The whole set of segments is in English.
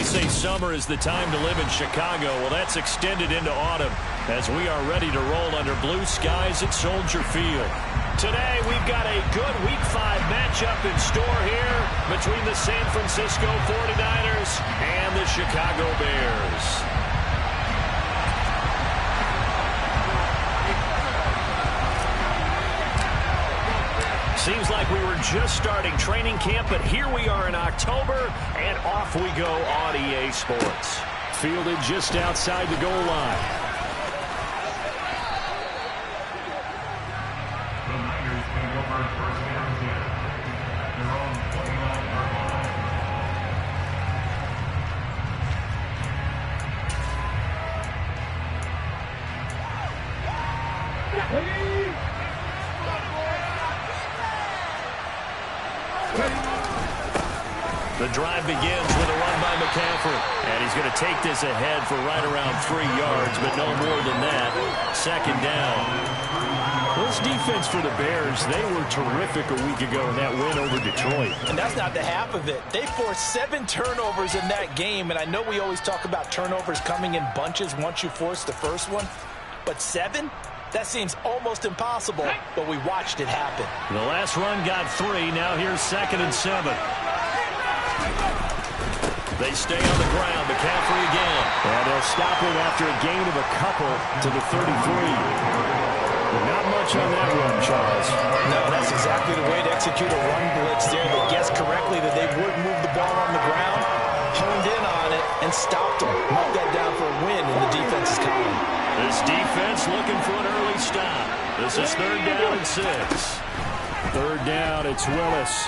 say summer is the time to live in Chicago. Well, that's extended into autumn as we are ready to roll under blue skies at Soldier Field. Today, we've got a good Week 5 matchup in store here between the San Francisco 49ers and the Chicago Bears. Seems like we were just starting training camp, but here we are in October, and off we go on EA Sports. Fielded just outside the goal line. The Niners can go for first down here. Their own 29-yard line. The drive begins with a run by McCaffrey. And he's going to take this ahead for right around 3 yards, but no more than that. Second down. This defense for the Bears, they were terrific a week ago in that win over Detroit. And that's not the half of it. They forced 7 turnovers in that game, and I know we always talk about turnovers coming in bunches once you force the first one, but 7? That seems almost impossible, but we watched it happen. The last run got 3. Now here's 2nd and 7. They stay on the ground. McCaffrey again. And they'll stop him after a gain of a couple to the 33. Not much on that run, Charles. No, that's exactly the way to execute a run blitz there. They guessed correctly that they would move the ball on the ground, honed in on it, and stopped them. Mark that down for a win in the defense's column. This defense looking for an early stop. This is 3rd down and 6. 3rd down, it's Willis.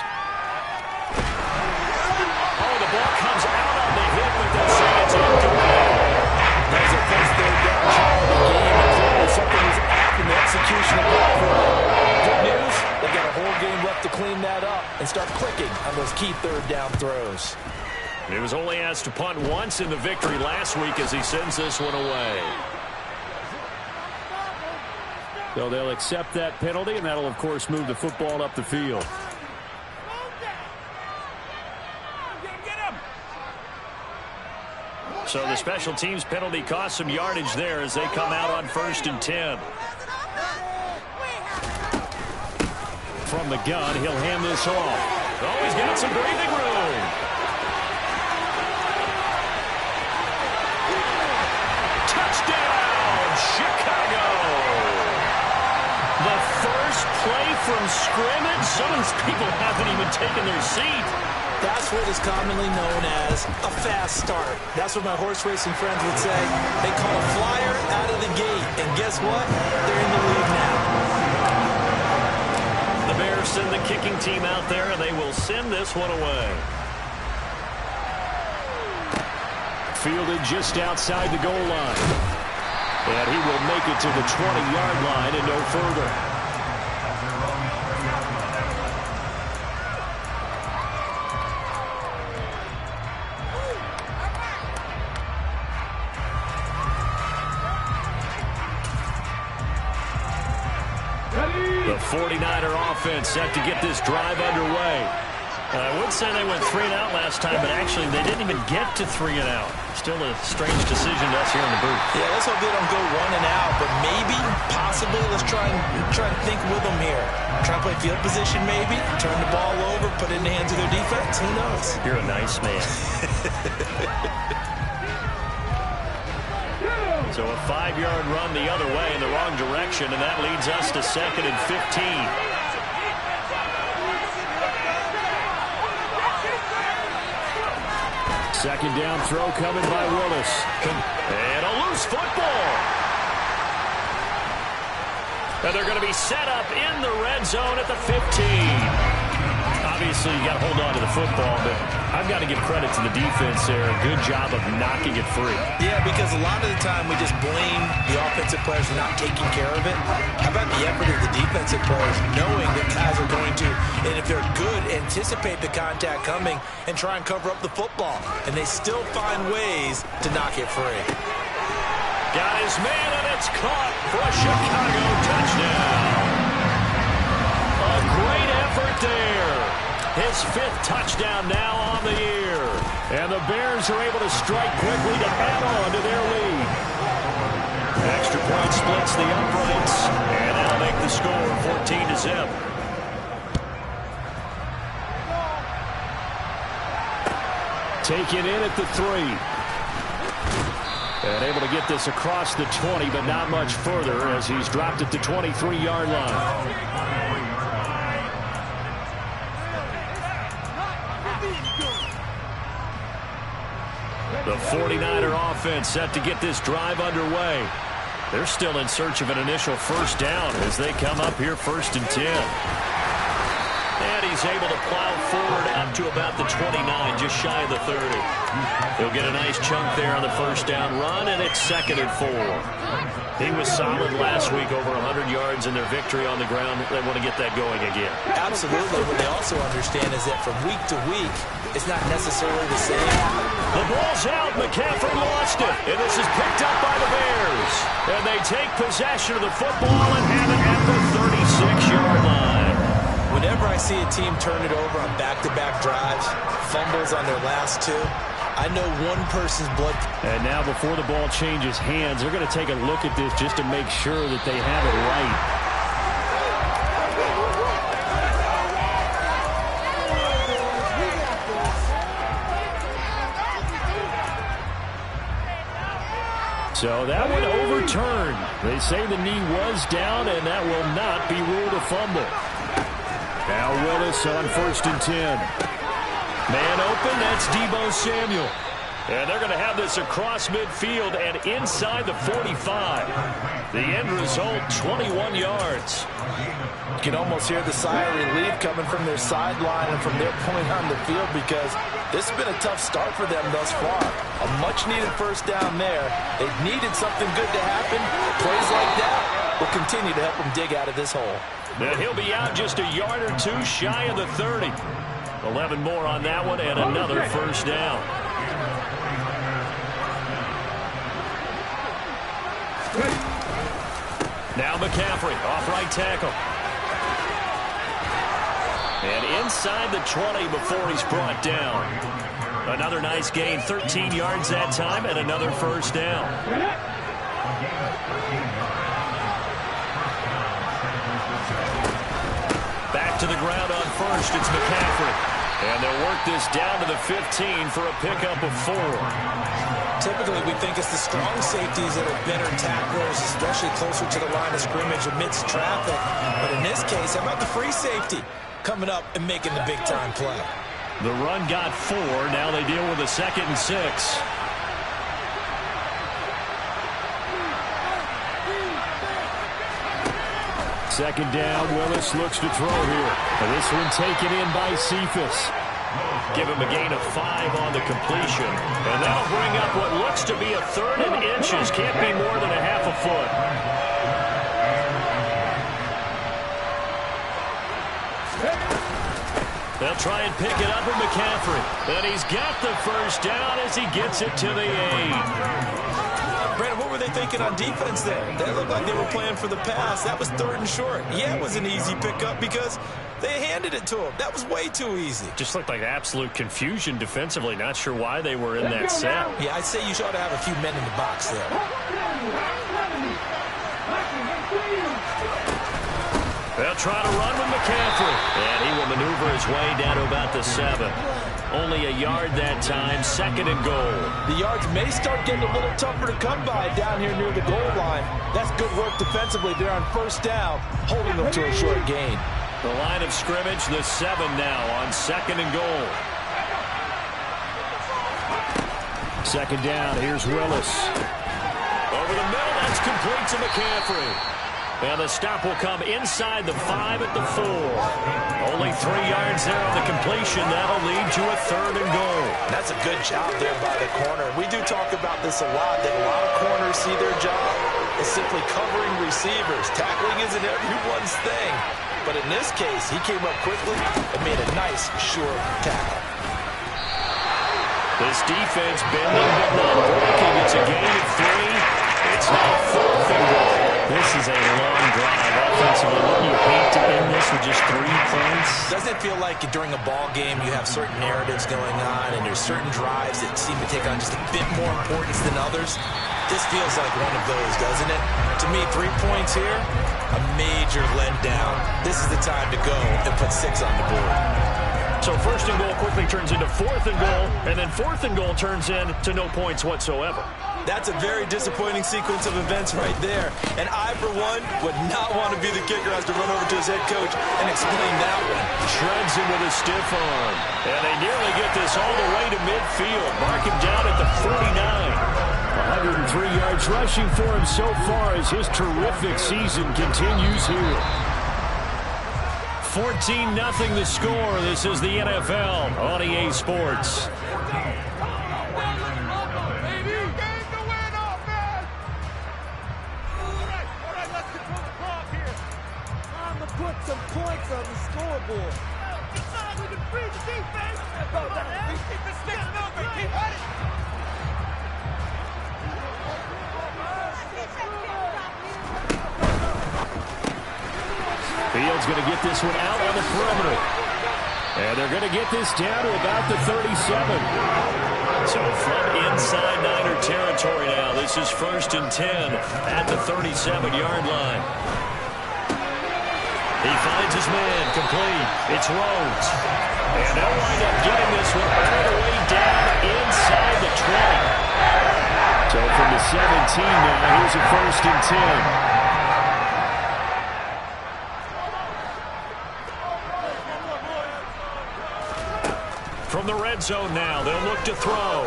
Oh, the ball comes out on the hit, but they'll say it's incomplete. There's a first 3rd down try of the game, and clearly something was off in the execution of that play. Good news, they got a whole game left to clean that up and start clicking on those key 3rd down throws. He was only asked to punt once in the victory last week as he sends this one away. So they'll accept that penalty, and that'll, of course, move the football up the field. So the special teams penalty cost some yardage there as they come out on 1st and 10. From the gun, he'll hand this off. Oh, he's got some breathing room. Touchdown, Chicago. The first play from scrimmage. Some of these people haven't even taken their seat. That's what is commonly known as a fast start. That's what my horse racing friends would say. They call a flyer out of the gate. And guess what? They're in the lead now. The Bears send the kicking team out there, and they will send this one away. Fielded just outside the goal line. And he will make it to the 20-yard line and no further. The 49er offense set to get this drive underway. I would say they went 3 and out last time, but actually they didn't even get to 3 and out. Still a strange decision to us here in the booth. Yeah, let's hope they don't go 1 and out, but maybe, possibly, let's try and think with them here. Try to play field position maybe, turn the ball over, put it in the hands of their defense. Who knows? You're a nice man. So a 5-yard run the other way in the wrong direction, and that leads us to 2nd and 15. Second down throw coming by Willis. And a loose football. And they're going to be set up in the red zone at the 15. Obviously, you got to hold on to the football, but I've got to give credit to the defense there. A good job of knocking it free. Yeah, because a lot of the time we just blame the offensive players for not taking care of it. How about the effort of the defensive players knowing that guys are going to, and if they're good, anticipate the contact coming and try and cover up the football. And they still find ways to knock it free. Got his man, and it's caught for a Chicago touchdown. A great effort there. his 5th touchdown now on the year. And the Bears are able to strike quickly to add on to their lead. Extra point splits the uprights, and that'll make the score 14-0. Taken in at the 3. And able to get this across the 20, but not much further as he's dropped at the 23-yard line. The 49er offense set to get this drive underway. They're still in search of an initial first down as they come up here 1st and 10. And he's able to plow forward up to about the 29, just shy of the 30. He'll get a nice chunk there on the first down run, and it's 2nd and 4. He was solid last week, over 100 yards in their victory on the ground. They want to get that going again. Absolutely. What they also understand is that from week to week, it's not necessarily the same. The ball's out. McCaffrey lost it. And this is picked up by the Bears. And they take possession of the football and have it at the 36-yard line. Whenever I see a team turn it over on back-to-back drives, fumbles on their last 2, I know one person's blood. And now before the ball changes hands, they're going to take a look at this just to make sure that they have it right. So that one overturned. They say the knee was down, and that will not be ruled a fumble. Now Willis on 1st and 10. Man open, that's Deebo Samuel. And they're going to have this across midfield and inside the 45. The end result, 21 yards. You can almost hear the sigh of relief coming from their sideline and from their point on the field, because this has been a tough start for them thus far. A much-needed first down there. They've needed something good to happen. Plays like that will continue to help them dig out of this hole. And he'll be out just a yard or 2 shy of the 30. 11 more on that one and another first down. Now McCaffrey off right tackle. And inside the 20 before he's brought down. Another nice gain, 13 yards that time, and another first down. Back to the ground on first, it's McCaffrey. And they'll work this down to the 15 for a pickup of 4. Typically, we think it's the strong safeties that are better tacklers, especially closer to the line of scrimmage amidst traffic. But in this case, how about the free safety coming up and making the big-time play? The run got 4. Now they deal with a 2nd and 6. Second down, Willis looks to throw here. And this one taken in by Cephas. Give him a gain of 5 on the completion. And that'll bring up what looks to be a 3rd and inches. Can't be more than a half a foot. They'll try and pick it up with McCaffrey. And he's got the first down as he gets it to the 8. Brandon, what were they thinking on defense there? That looked like they were playing for the pass. That was 3rd and short. Yeah, it was an easy pickup because they handed it to him. That was way too easy. Just looked like absolute confusion defensively. Not sure why they were in that set. Yeah, I'd say you ought to have a few men in the box there. They'll try to run with McCaffrey. And he will maneuver his way down to about the 7. Only a yard that time, 2nd and goal. The yards may start getting a little tougher to come by down here near the goal line. That's good work defensively. They're on first down, holding them to a short gain. The line of scrimmage, the 7 now on 2nd and goal. 2nd down, here's Willis. Over the middle, that's complete to McCaffrey. And the stop will come inside the 5 at the 4. Only 3 yards there on the completion. That'll lead to a 3rd and goal. That's a good job there by the corner. We do talk about this a lot, that a lot of corners see their job as simply covering receivers. Tackling isn't everyone's thing. But in this case, he came up quickly and made a nice, sure tackle. This defense bending but not breaking. It's a gain of 3. It's now 4th and goal. This is a long drive offensively. Wouldn't you hate to end this for just 3 points. Doesn't it feel like during a ball game you have certain narratives going on and there's certain drives that seem to take on just a bit more importance than others? This feels like one of those, doesn't it? To me, 3 points here, a major letdown. This is the time to go and put 6 on the board. So 1st and goal quickly turns into 4th and goal, and then 4th and goal turns into no points whatsoever. That's a very disappointing sequence of events right there. And I, for one, would not want to be the kicker who has to run over to his head coach and explain that one. Shreds him with a stiff arm. And they nearly get this all the way to midfield. Mark him down at the 49. 103 yards rushing for him so far as his terrific season continues here. 14-0 the score. This is the NFL on EA Sports. Put some points on the scoreboard. We can free the defense. Keep the sticks moving. Keep running. Fields going to get this one out on the perimeter. And they're going to get this down to about the 37. So from inside Niner territory now, this is 1st and 10 at the 37-yard line. He finds his man, complete. It's Rhodes. And they'll wind up getting this one all the way down inside the 20. So from the 17 now, here's a 1st and 10. From the red zone now, they'll look to throw.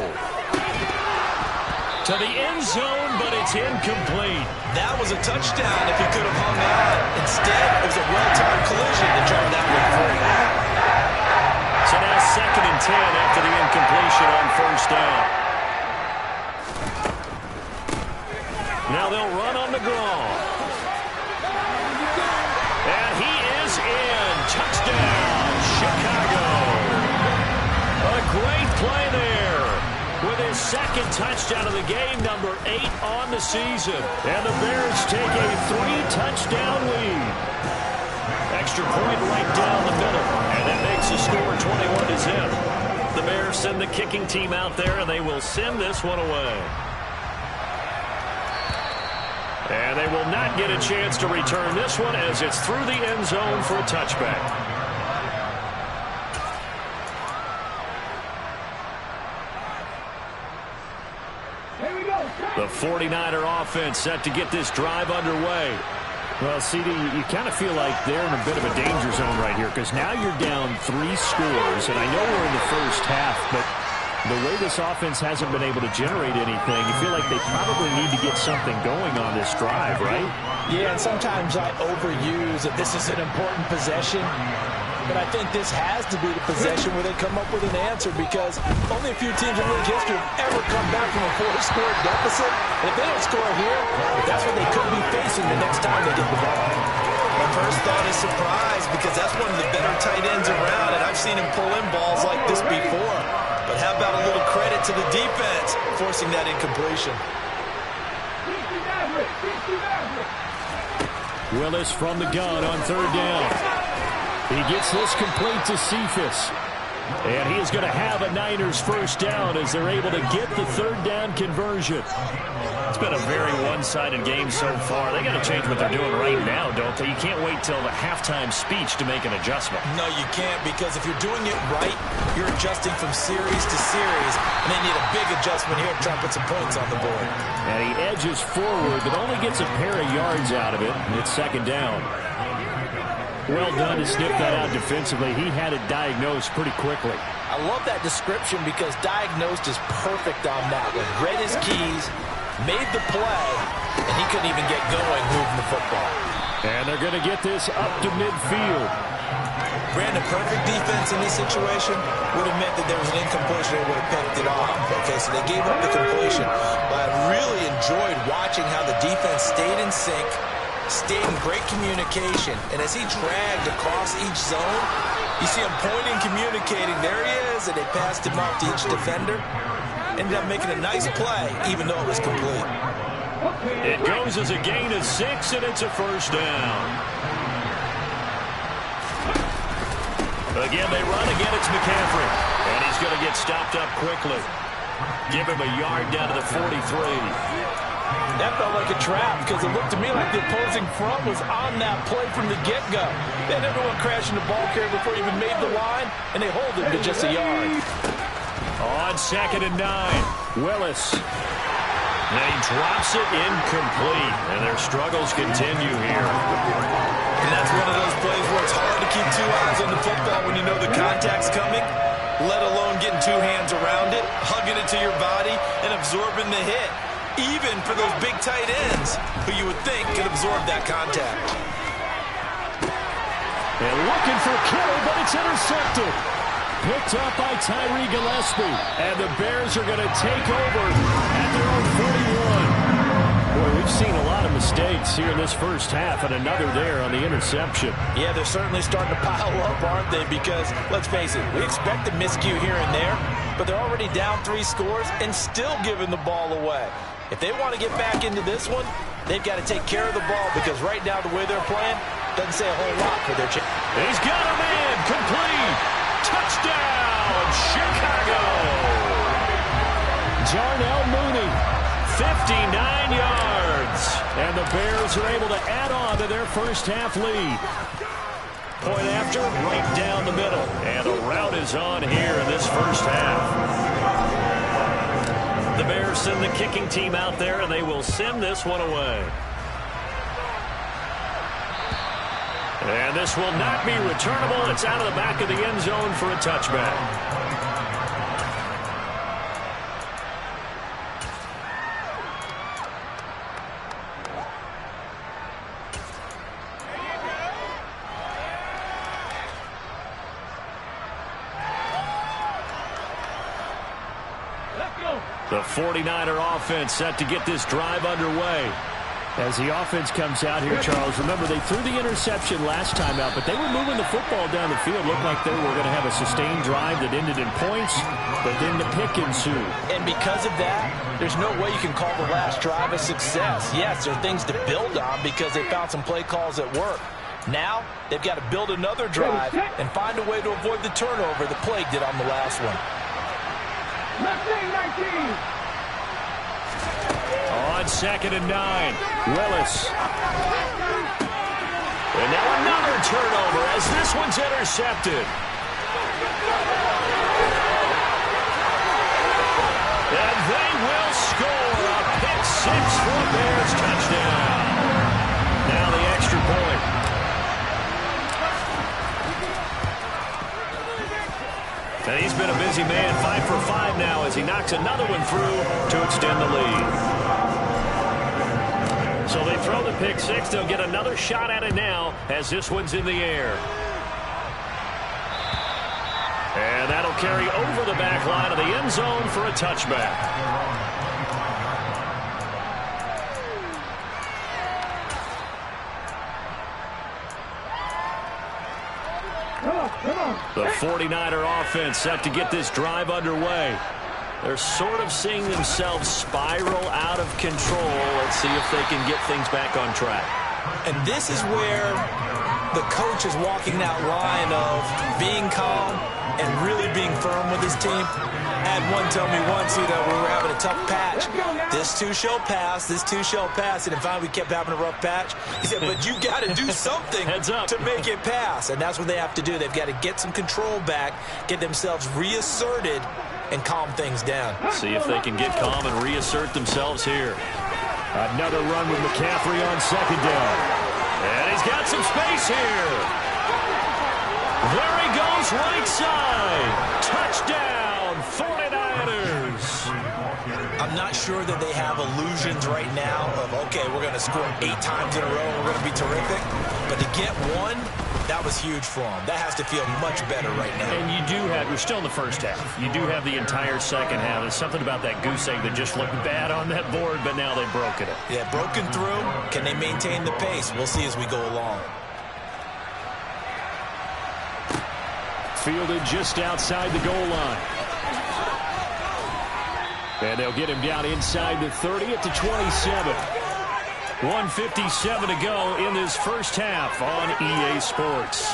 To the end zone, but it's incomplete. That was a touchdown if he could have hung on. Instead, it was a well-timed collision to turn that one free. So now 2nd and 10 after the incompletion on 1st down. Now they'll run on the draw. And he is in. Touchdown, Chicago. A great play there. With his 2nd touchdown of the game, number 8 on the season. And the Bears take a 3-touchdown lead. Extra point right down the middle. And that makes the score 21-0. The Bears send the kicking team out there, and they will send this one away. And they will not get a chance to return this one as it's through the end zone for a touchback. The 49er offense set to get this drive underway. Well, CD, you kind of feel like they're in a bit of a danger zone right here because now you're down 3 scores, and I know we're in the first half, but the way this offense hasn't been able to generate anything, you feel like they probably need to get something going on this drive, right? Yeah, and sometimes I overuse that this is an important possession. But I think this has to be the possession where they come up with an answer because only a few teams in league history have ever come back from a 4-score deficit. And if they don't score here, that's what they could be facing the next time they get the ball. My first thought is surprise because that's one of the better tight ends around, and I've seen him pull in balls like this before. But how about a little credit to the defense forcing that incompletion? Willis from the gun on 3rd down. He gets this complete to Cephas. And he is going to have a Niners 1st down as they're able to get the 3rd down conversion. It's been a very one-sided game so far. They got to change what they're doing right now, don't they? You can't wait till the halftime speech to make an adjustment. No, you can't, because if you're doing it right, you're adjusting from series to series, and they need a big adjustment here to try and put some points on the board. And he edges forward, but only gets a pair of yards out of it, and it's 2nd down. Well done to sniff that out defensively. He had it diagnosed pretty quickly. I love that description because diagnosed is perfect on that one. Read his keys, made the play, and he couldn't even get going moving the football. And they're going to get this up to midfield. Brandon, perfect defense in this situation would have meant that there was an incompletion. They would have picked it off. Okay, so they gave up the completion. But I really enjoyed watching how the defense stayed in sync, stayed in great communication. And as he dragged across each zone, you see him pointing, communicating. There he is, and they passed him off to each defender. Ended up making a nice play, even though it was complete. It goes as a gain of 6, and it's a 1st down. Again, they run. Again, it's McCaffrey. And he's going to get stopped up quickly. Give him a yard down to the 43. That felt like a trap because it looked to me like the opposing front was on that play from the get-go. Then everyone crashing the ball carrier before he even made the line, and they hold him to just a yard. On 2nd and 9, Willis. And he drops it incomplete, and their struggles continue here. And that's one of those plays where it's hard to keep two eyes on the football when you know the contact's coming, let alone getting two hands around it, hugging it to your body, and absorbing the hit. Even for those big tight ends who you would think could absorb that contact. And looking for Kittle, but it's intercepted. Picked up by Tyree Gillespie. And the Bears are going to take over at their own 41. Boy, we've seen a lot of mistakes here in this first half, and another there on the interception. Yeah, they're certainly starting to pile up, aren't they? Because, let's face it, we expect a miscue here and there, but they're already down 3 scores and still giving the ball away. If they want to get back into this one, they've got to take care of the ball because right now the way they're playing doesn't say a whole lot for their chance. He's got a man. Complete. Touchdown, Chicago. Darnell Mooney. 59 yards. And the Bears are able to add on to their first half lead. Point after, right down the middle. And the route is on here in this first half. The Bears send the kicking team out there, and they will send this one away. And this will not be returnable. It's out of the back of the end zone for a touchback. The 49er offense set to get this drive underway. As the offense comes out here, Charles, remember they threw the interception last time out, but they were moving the football down the field. Looked like they were going to have a sustained drive that ended in points, but then the pick ensued. And because of that, there's no way you can call the last drive a success. Yes, there are things to build on because they found some play calls that work. Now, they've got to build another drive and find a way to avoid the turnover the Plague did on the last one. 19. On 2nd and 9, Willis. And now another turnover as this one's intercepted. And they will score a pick 6 for a Bears touchdown. Now the extra point. And he's been a busy man, 5 for 5 now as he knocks another one through to extend the lead. So they throw the pick 6. They'll get another shot at it now as this one's in the air. And that'll carry over the back line of the end zone for a touchback. The 49er offense set to get this drive underway. They're sort of seeing themselves spiral out of control. Let's see if they can get things back on track. And this is where the coach is walking that line of being calm and really being firm with his team. I had one tell me once, we were having a tough patch. This too shall pass, this too shall pass. And finally we kept having a rough patch. He said, but you got to do something to make it pass. And that's what they have to do. They've got to get some control back, get themselves reasserted, and calm things down. See if they can get calm and reassert themselves here. Another run with McCaffrey on 2nd down. And he's got some space here. There he goes, right side. Touchdown, 49ers. I'm not sure that they have illusions right now of, okay, we're going to score 8 times in a row and we're going to be terrific. But to get one, that was huge for them. That has to feel much better right now. And you do have, we're still in the first half. You do have the entire second half. There's something about that goose egg that just looked bad on that board, but now they've broken it. Yeah, broken through. Can they maintain the pace? We'll see as we go along. Fielded just outside the goal line. And they'll get him down inside the 30 at the 27. 1:57 to go in this first half on EA Sports.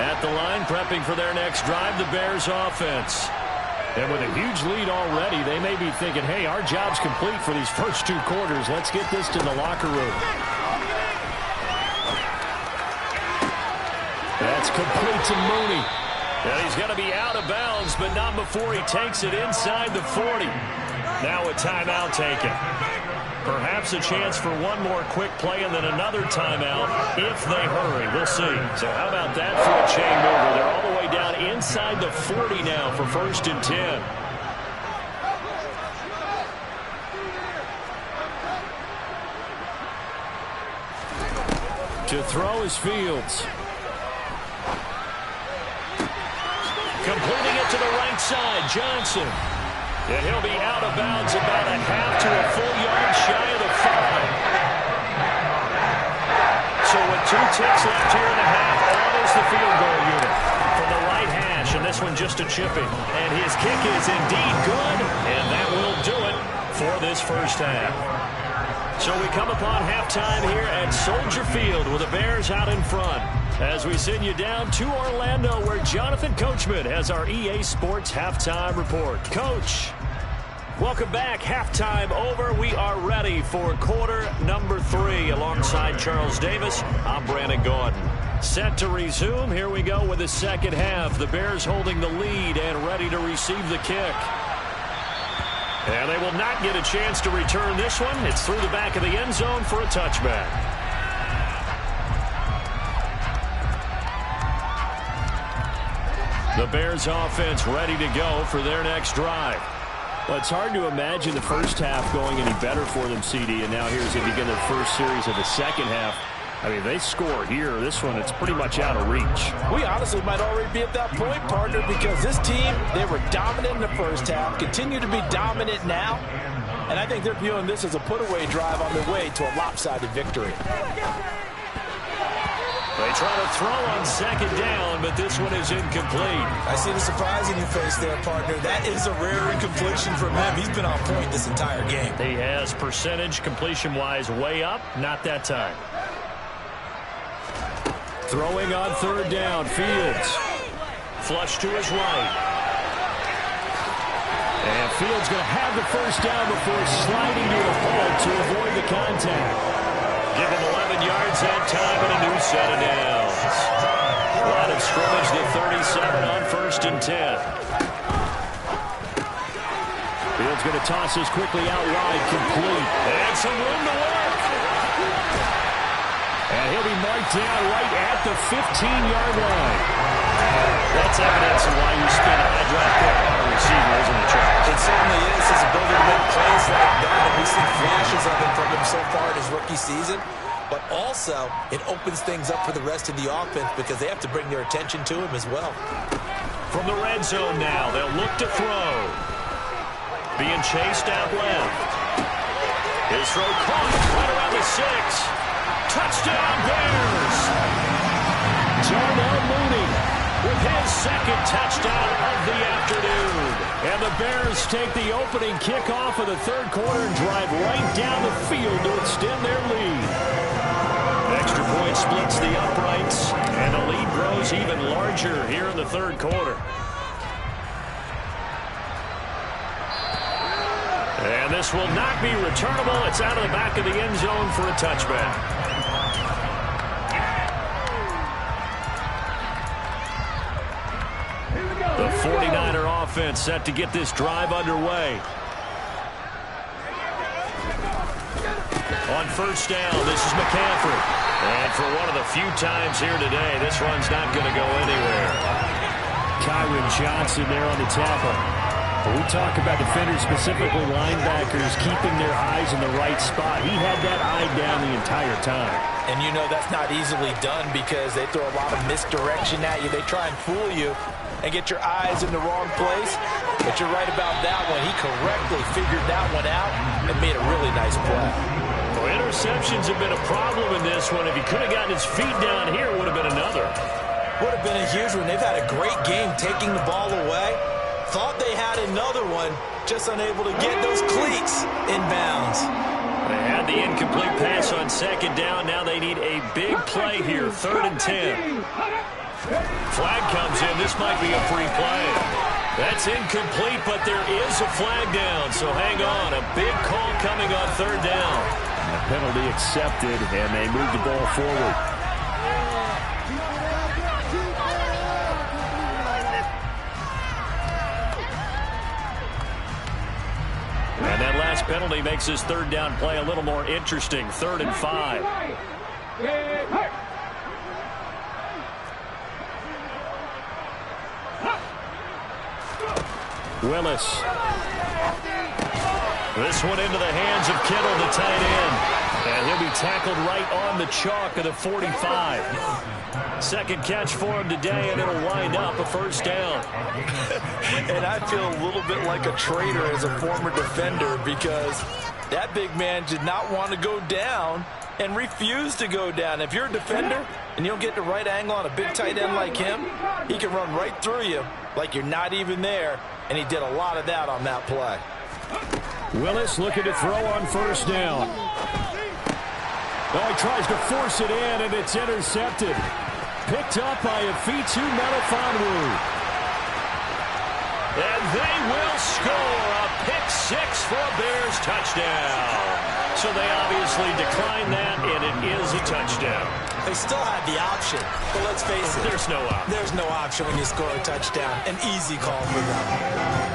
At the line, prepping for their next drive, the Bears offense. And with a huge lead already, they may be thinking, hey, our job's complete for these first 2 quarters. Let's get this to the locker room. That's complete to Mooney. And he's going to be out of bounds, but not before he takes it inside the 40. Now a timeout taken. Perhaps a chance for one more quick play and then another timeout if they hurry. We'll see. So how about that for a chain mover? They're all the way down inside the 40 now for 1st and 10. To throw is Fields. Completing it to the right side, Johnson. And he'll be out of bounds about a half to a full yard shy of the 5. So with 2 ticks left here in the half, on is the field goal unit from the right hash, and this one just a chipping. And his kick is indeed good, and that will do it for this first half. So we come upon halftime here at Soldier Field with the Bears out in front. As we send you down to Orlando, where Jonathan Coachman has our EA Sports Halftime Report. Coach, welcome back. Halftime over. We are ready for quarter number 3. Alongside Charles Davis, I'm Brandon Gordon. Set to resume. Here we go with the second half. The Bears holding the lead and ready to receive the kick. And they will not get a chance to return this one. It's through the back of the end zone for a touchback. The Bears offense ready to go for their next drive. Well, it's hard to imagine the first half going any better for them, CD, and now here's they begin their first series of the second half. I mean, they score here. This one, it's pretty much out of reach. We honestly might already be at that point, partner, because this team, they were dominant in the first half, continue to be dominant now, and I think they're viewing this as a put-away drive on their way to a lopsided victory. They try to throw on second down, but this one is incomplete. I see the surprise in your face there, partner. That is a rare incompletion from him. He's been on point this entire game. He has percentage completion-wise way up, not that time. Throwing on third down, Fields. Flush to his right. And Fields going to have the first down before sliding to a halt to avoid the contact. Give him 11 yards that time and a new set of downs. Line of scrimmage to 37 on 1st and 10. Fields going to toss this quickly out wide, complete. And some room to work. And he'll be marked down right at the 15-yard line. That's evidence of why you spend a high draft pick on a receiver, isn't it, Charles? It certainly is. His ability to make plays like that, and we've seen flashes of it from him so far in his rookie season. But also, it opens things up for the rest of the offense because they have to bring their attention to him as well. From the red zone now, they'll look to throw. Being chased out left. His throw caught right around the 6. Touchdown, Bears! Darnell Mooney with his second touchdown of the afternoon. And the Bears take the opening kickoff of the third quarter and drive right down the field to extend their lead. Extra point splits the uprights, and the lead grows even larger here in the third quarter. And this will not be returnable. It's out of the back of the end zone for a touchback. The 49er offense set to get this drive underway. On first down, this is McCaffrey. And for one of the few times here today, this run's not going to go anywhere. Kyron Johnson there on the tackle. But we talk about defenders, specifically linebackers, keeping their eyes in the right spot. He had that eye down the entire time. And you know that's not easily done because they throw a lot of misdirection at you. They try and fool you and get your eyes in the wrong place. But you're right about that one. He correctly figured that one out and made a really nice play. Well, interceptions have been a problem in this one. If he could have gotten his feet down here, it would have been another. Would have been a huge one. They've had a great game taking the ball away. Thought they had another one, just unable to get those cleats in bounds. They had the incomplete pass on second down. Now they need a big play here, 3rd and 10. Flag comes in. This might be a free play. That's incomplete, but there is a flag down, so hang on. A big call coming on third down. And the penalty accepted, and they move the ball forward. And that last penalty makes his third down play a little more interesting. 3rd and 5. Willis. This one into the hands of Kittle, the tight end. And he'll be tackled right on the chalk of the 45. Second catch for him today, and it'll wind up a first down. And I feel a little bit like a traitor as a former defender because that big man did not want to go down and refused to go down. If you're a defender and you don't get the right angle on a big tight end like him, he can run right through you like you're not even there, and he did a lot of that on that play. Willis looking to throw on first down. Oh, he tries to force it in, and it's intercepted. Picked up by Afitu Melifonwu. And they will score a pick-6 for a Bears touchdown. So they obviously declined that, and it is a touchdown. They still had the option, but let's face it. There's no option. There's no option when you score a touchdown. An easy call for them.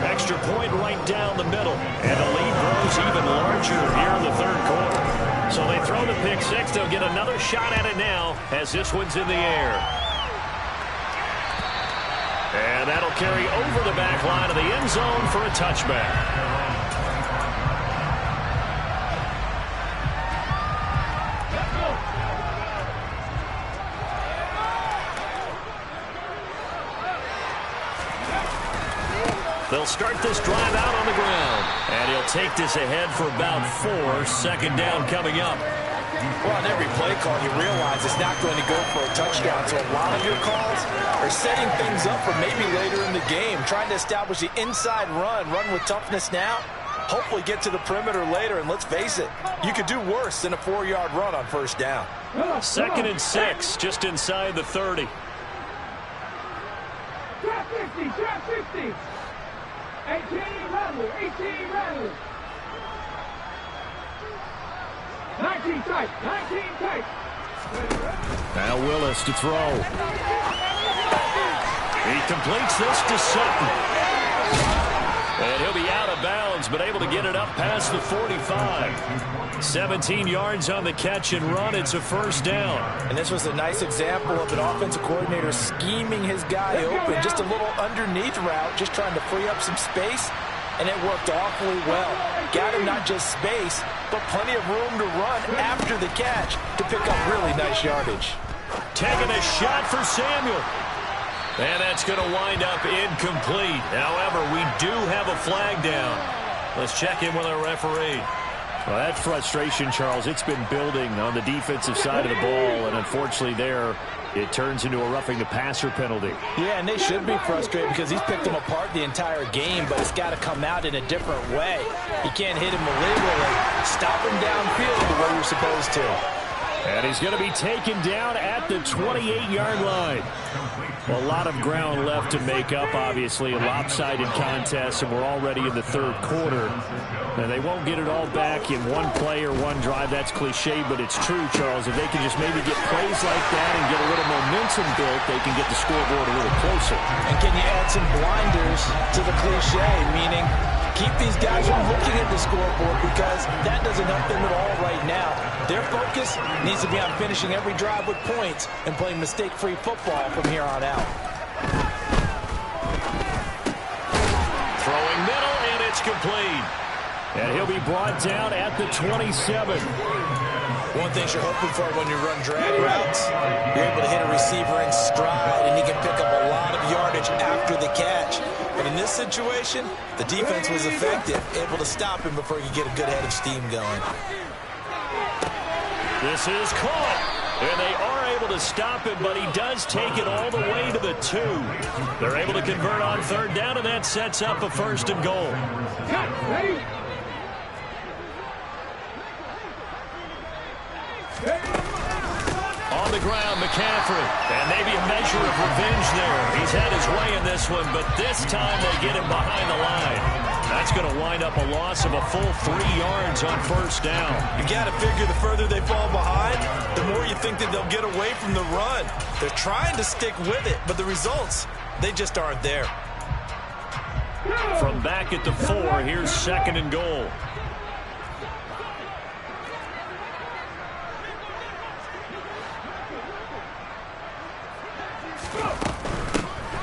Extra point right down the middle, and the lead grows even larger here in the third quarter. So they throw the pick-6. They'll get another shot at it now as this one's in the air. And that'll carry over the back line of the end zone for a touchback. They'll start this drive out on the ground. And he'll take this ahead for about 4. Second down coming up. Well, on every play call, you realize it's not going to go for a touchdown. So a lot of your calls are setting things up for maybe later in the game, trying to establish the inside run with toughness now, hopefully get to the perimeter later. And let's face it, you could do worse than a 4-yard run on first down. 2nd and 6, just inside the 30. Trap 50, trap 50. 18 Rattler, 18 Rattler. 19 tight, 19 tight. Now Willis to throw. He completes this to Sutton. And he'll be out of bounds, but able to get it up past the 45. 17 yards on the catch and run. It's a first down. And this was a nice example of an offensive coordinator scheming his guy open. Just a little underneath route, just trying to free up some space. And it worked awfully well. Got him not just space, but plenty of room to run after the catch to pick up really nice yardage. Taking a shot for Samuel. And that's going to wind up incomplete. However, we do have a flag down. Let's check in with our referee. Well, that frustration, Charles, it's been building on the defensive side of the ball, and unfortunately there, it turns into a roughing the passer penalty. Yeah, and they should be frustrated because he's picked them apart the entire game, but it's got to come out in a different way. You can't hit him illegally. Stop him downfield the way you're supposed to. And he's going to be taken down at the 28-yard line. A lot of ground left to make up, obviously, a lopsided contest, and we're already in the third quarter. And they won't get it all back in one play or one drive. That's cliche, but it's true, Charles. If they can just maybe get plays like that and get a little momentum built, they can get the scoreboard a little closer. And can you add some blinders to the cliche, meaning keep these guys from looking at the scoreboard because that doesn't help them at all right now. Their focus needs to be on finishing every drive with points and playing mistake-free football from here on out. Throwing middle, and it's complete. And he'll be brought down at the 27. One thing you're hoping for when you run drag routes, you're able to hit a receiver in stride, and he can pick up a lot of yardage after the catch. But in this situation, the defense was effective, able to stop him before he could get a good head of steam going. This is caught, and they are able to stop him, but he does take it all the way to the 2. They're able to convert on third down, and that sets up a 1st and goal. Ready? On the ground, McCaffrey. And maybe a measure of revenge there. He's had his way in this one, but this time they get him behind the line. That's going to wind up a loss of a full 3 yards on first down. You got to figure the further they fall behind, the more you think that they'll get away from the run. They're trying to stick with it, but the results, they just aren't there. From back at the 4, here's 2nd and goal.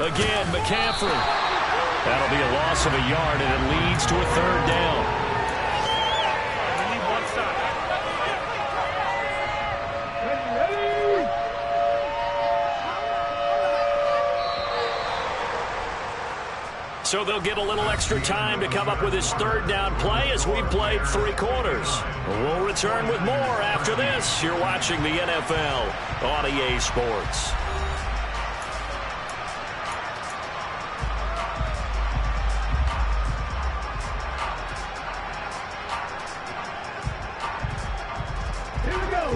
Again, McCaffrey. That'll be a loss of a yard, and it leads to a 3rd down. We need one stop. So they'll get a little extra time to come up with his 3rd down play as we've played 3 quarters. We'll return with more after this. You're watching the NFL on EA Sports.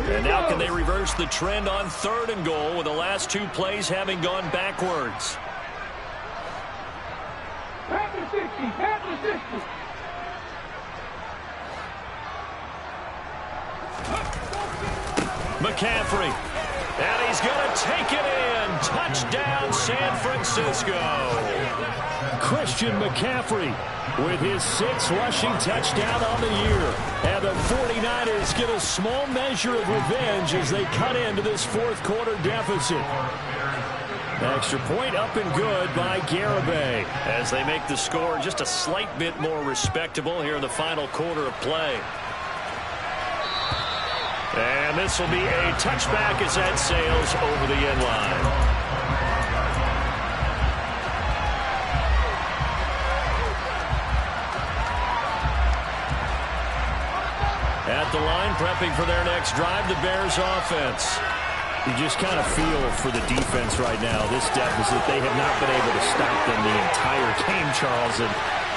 And now can they reverse the trend on 3rd and goal with the last 2 plays having gone backwards? McCaffrey. And he's going to take it in. Touchdown, San Francisco. Christian McCaffrey with his 6th rushing touchdown on the year. And the 49ers get a small measure of revenge as they cut into this 4th quarter deficit. Extra point up and good by Garibay as they make the score just a slight bit more respectable here in the final quarter of play. And this will be a touchback as that sails over the end line. At the line, prepping for their next drive, the Bears offense. You just kind of feel for the defense right now. This deficit, they have not been able to stop them the entire game, Charles. And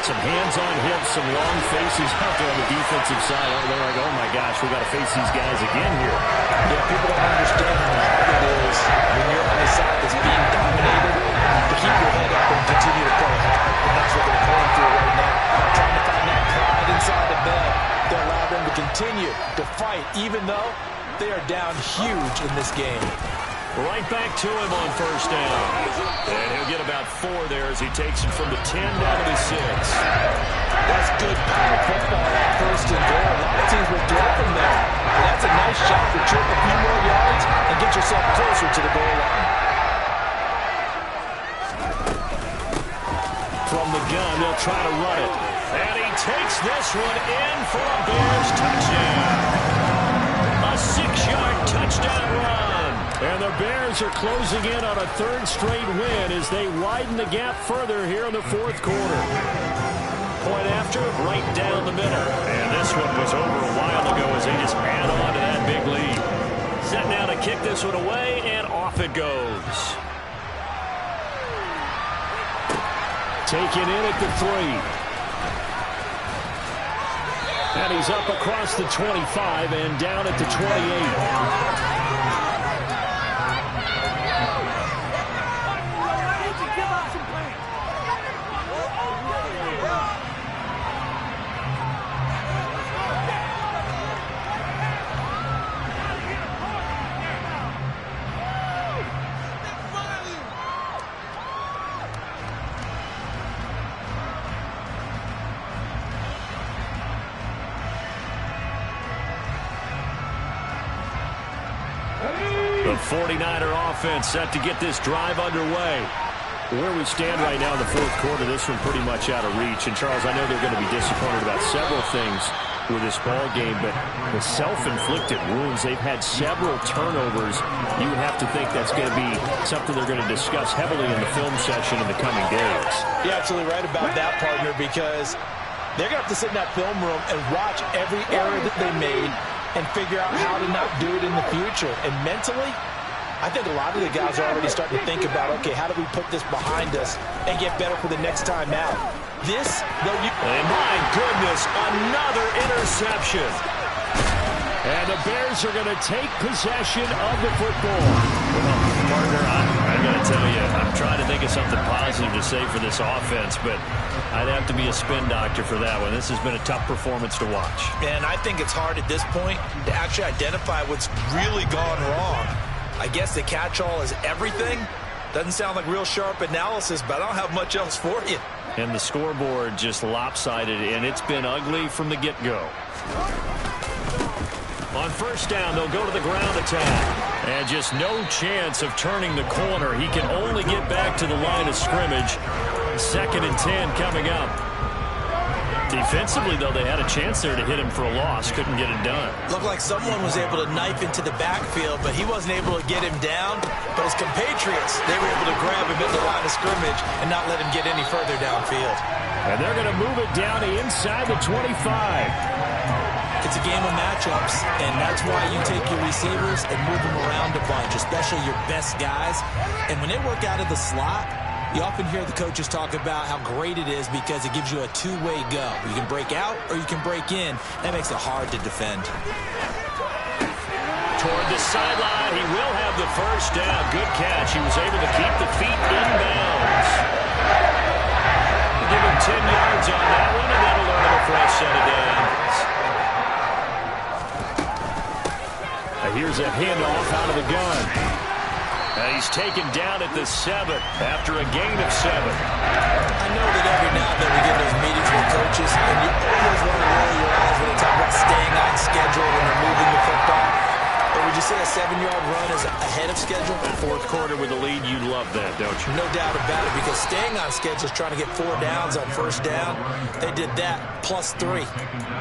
some hands on hips, some long faces out there on the defensive side. They're like, oh my gosh, we got to face these guys again here. Yeah, people don't understand how hard it is when you're on a side that's being dominated to keep your head up and continue to play hard. And that's what they're going through right now. Trying to find that pride inside of them to allow them to continue to fight, even though they are down huge in this game. Right back to him on first down. And he'll get about 4 there as he takes it from the 10 down to the 6. That's good power football at first and goal. A lot of teams will throw from there. And that's a nice shot to trip a few more yards and get yourself closer to the goal line. From the gun, they'll try to run it. And he takes this one in for a Bears touchdown. A 6-yard touchdown run. And the Bears are closing in on a 3rd straight win as they widen the gap further here in the 4th quarter. Point after, right down the middle. And this one was over a while ago as they just add on to that big lead. Set now to kick this one away, and off it goes. Taken in at the 3. And he's up across the 25 and down at the 28. The 49er offense set to get this drive underway. Where we stand right now in the 4th quarter, this one pretty much out of reach. And, Charles, I know they're going to be disappointed about several things with this ball game, but the self-inflicted wounds, they've had several turnovers. You would have to think that's going to be something they're going to discuss heavily in the film session in the coming days. You're absolutely right about that, partner, because they're going to have to sit in that film room and watch every error that they made and figure out how to not do it in the future. And mentally, I think a lot of the guys are already starting to think about, okay, how do we put this behind us and get better for the next time out? This, though, and my goodness, another interception. And the Bears are going to take possession of the football. Well, partner, I'm going to tell you, I'm trying to think of something positive to say for this offense, but I'd have to be a spin doctor for that one. This has been a tough performance to watch. And I think it's hard at this point to actually identify what's really gone wrong. I guess the catch-all is everything. Doesn't sound like real sharp analysis, but I don't have much else for you. And the scoreboard just lopsided, and it's been ugly from the get-go. On first down, they'll go to the ground attack. And just no chance of turning the corner. He can only get back to the line of scrimmage. 2nd and 10 coming up. Defensively, though, they had a chance there to hit him for a loss. Couldn't get it done. Looked like someone was able to knife into the backfield, but he wasn't able to get him down. But his compatriots, they were able to grab him at the line of scrimmage and not let him get any further downfield. And they're going to move it down to inside the 25. It's a game of matchups, and that's why you take your receivers and move them around a bunch, especially your best guys. And when they work out of the slot, you often hear the coaches talk about how great it is because it gives you a two-way go. You can break out or you can break in. That makes it hard to defend. Toward the sideline, he will have the first down. Good catch. He was able to keep the feet in bounds. Give him 10 yards on that one, and that'll learn him a fresh set of downs. Here's a handoff out of the gun. And he's taken down at the 7 after a gain of 7. I know that every now and then we get those meetings with coaches, and you always want to roll your eyes when they talk about staying on schedule when they're moving the football. But would you say a 7-yard run is ahead of schedule? Fourth quarter with a lead, you love that, don't you? No doubt about it, because staying on schedule is trying to get 4 downs on first down. They did that plus 3.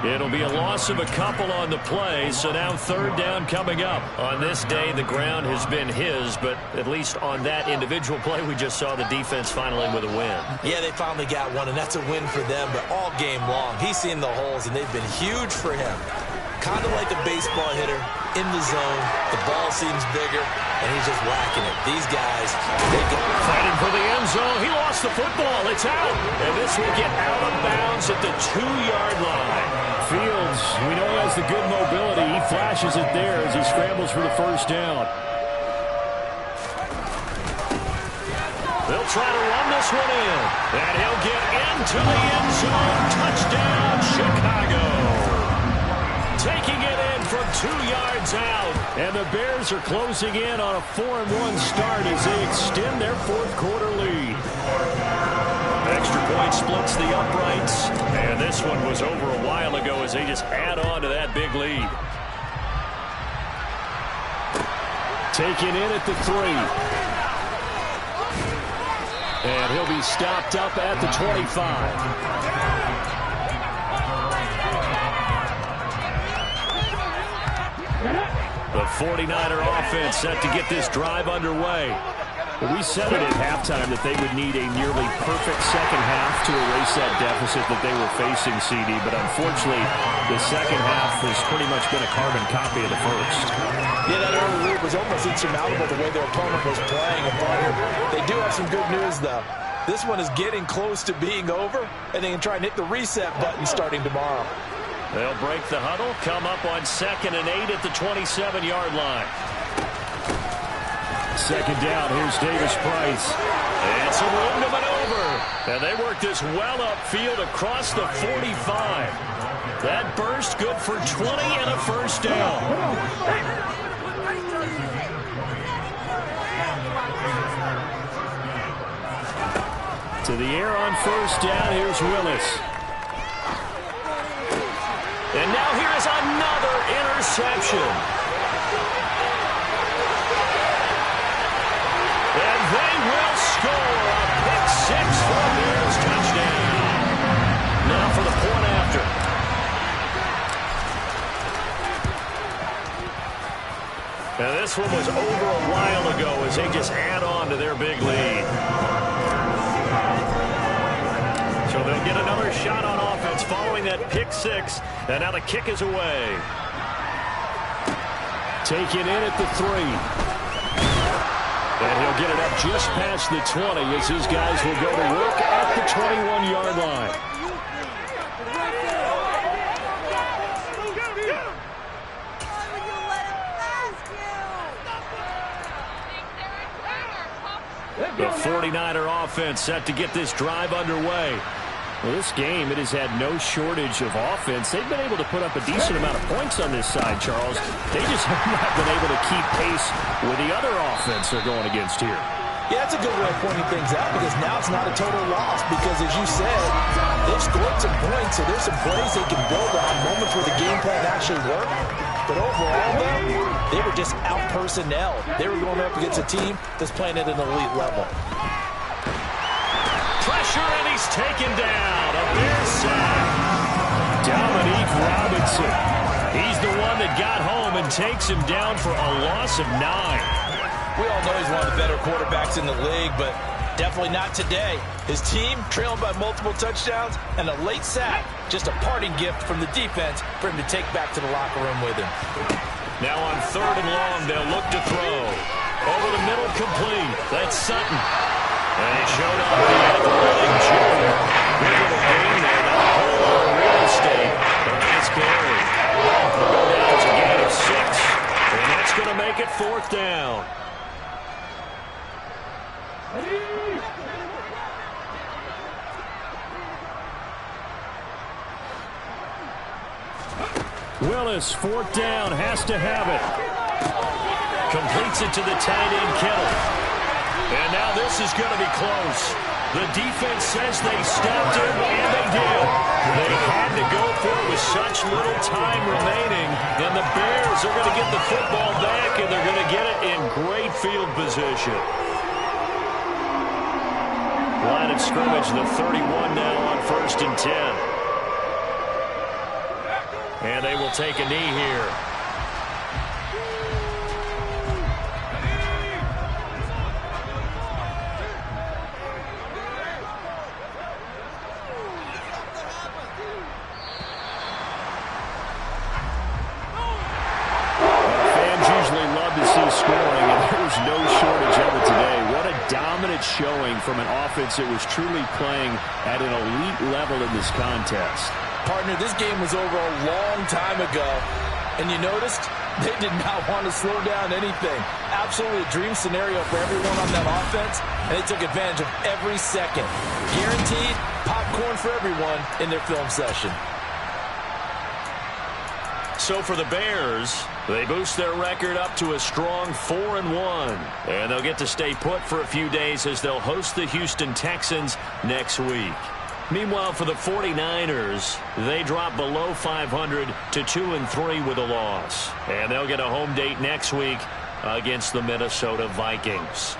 It'll be a loss of a couple on the play, so now 3rd down coming up. On this day, the ground has been his, but at least on that individual play, we just saw the defense finally with a win. Yeah, they finally got one, and that's a win for them, but all game long, he's seen the holes, and they've been huge for him. Kind of like a baseball hitter in the zone. The ball seems bigger, and he's just whacking it. These guys, they go. Fighting for the end zone. He lost the football. It's out. And this will get out of bounds at the 2-yard line. Fields, we know he has the good mobility. He flashes it there as he scrambles for the first down. They'll try to run this one in. And he'll get into the end zone. Touchdown, Chicago. Taking it in from 2 yards out. And the Bears are closing in on a 4-1 start as they extend their 4th quarter lead. Extra point splits the uprights. And this one was over a while ago as they just add on to that big lead. Taken in at the 3. And he'll be stopped up at the 25. The 49er offense set to get this drive underway. We said it at halftime that they would need a nearly perfect second half to erase that deficit that they were facing, CD. But unfortunately, the second half has pretty much been a carbon copy of the first. Yeah, that early lead was almost insurmountable the way their opponent was playing. And partner, they do have some good news, though. This one is getting close to being over, and they can try and hit the reset button starting tomorrow. They'll break the huddle, come up on 2nd and 8 at the 27-yard line. 2nd down, here's Davis Price. And some room to maneuver. And they work this well upfield across the 45. That burst good for 20 and a first down. To the air on first down, here's Willis. And now here is another interception. And they will score a pick-6 for the Bears touchdown. Now for the point after. Now this one was over a while ago as they just add on to their big lead. So they'll get another shot on offense following that pick-6. And now the kick is away. Taken in at the 3. And he'll get it up just past the 20 as his guys will go to work at the 21-yard line. The 49er offense set to get this drive underway. Well, this game, it has had no shortage of offense. They've been able to put up a decent amount of points on this side, Charles. They just have not been able to keep pace with the other offense they're going against here. Yeah, that's a good way of pointing things out because now it's not a total loss because, as you said, they've scored some points, so there's some plays they can build on, moments where the game plan actually worked. But overall, though, they were just out-personnel. They were going up against a team that's playing at an elite level. Pressure, and he's taken down. A Bear sack. Dominique Robinson. He's the one that got home and takes him down for a loss of 9. We all know he's one of the better quarterbacks in the league, but definitely not today. His team trailing by multiple touchdowns and a late sack. Just a parting gift from the defense for him to take back to the locker room with him. Now on 3rd and long, they'll look to throw. Over the middle, complete. That's Sutton. And he showed off the athletic junior. Good little gain there. Not a whole lot of real estate. But a nice carry. They'll go down to a gain of 6. And that's going to make it 4th down. Willis, 4th down, has to have it. Completes it to the tight end, Kittle. And now this is going to be close. The defense says they stopped him, and they did. They had to go for it with such little time remaining. And the Bears are going to get the football back, and they're going to get it in great field position. Line of scrimmage, the 31 now on 1st and 10. And they will take a knee here. Fans usually love to see scoring, and there's no shortage of it today. What a dominant showing from an offense that was truly playing at an elite level in this contest. Partner, this game was over a long time ago, and you noticed they did not want to slow down anything. Absolutely a dream scenario for everyone on that offense, and they took advantage of every second. Guaranteed popcorn for everyone in their film session. So for the Bears, they boost their record up to a strong 4-1. And they'll get to stay put for a few days as they'll host the Houston Texans next week. Meanwhile, for the 49ers, they drop below 500 to 2-3 with a loss. And they'll get a home date next week against the Minnesota Vikings.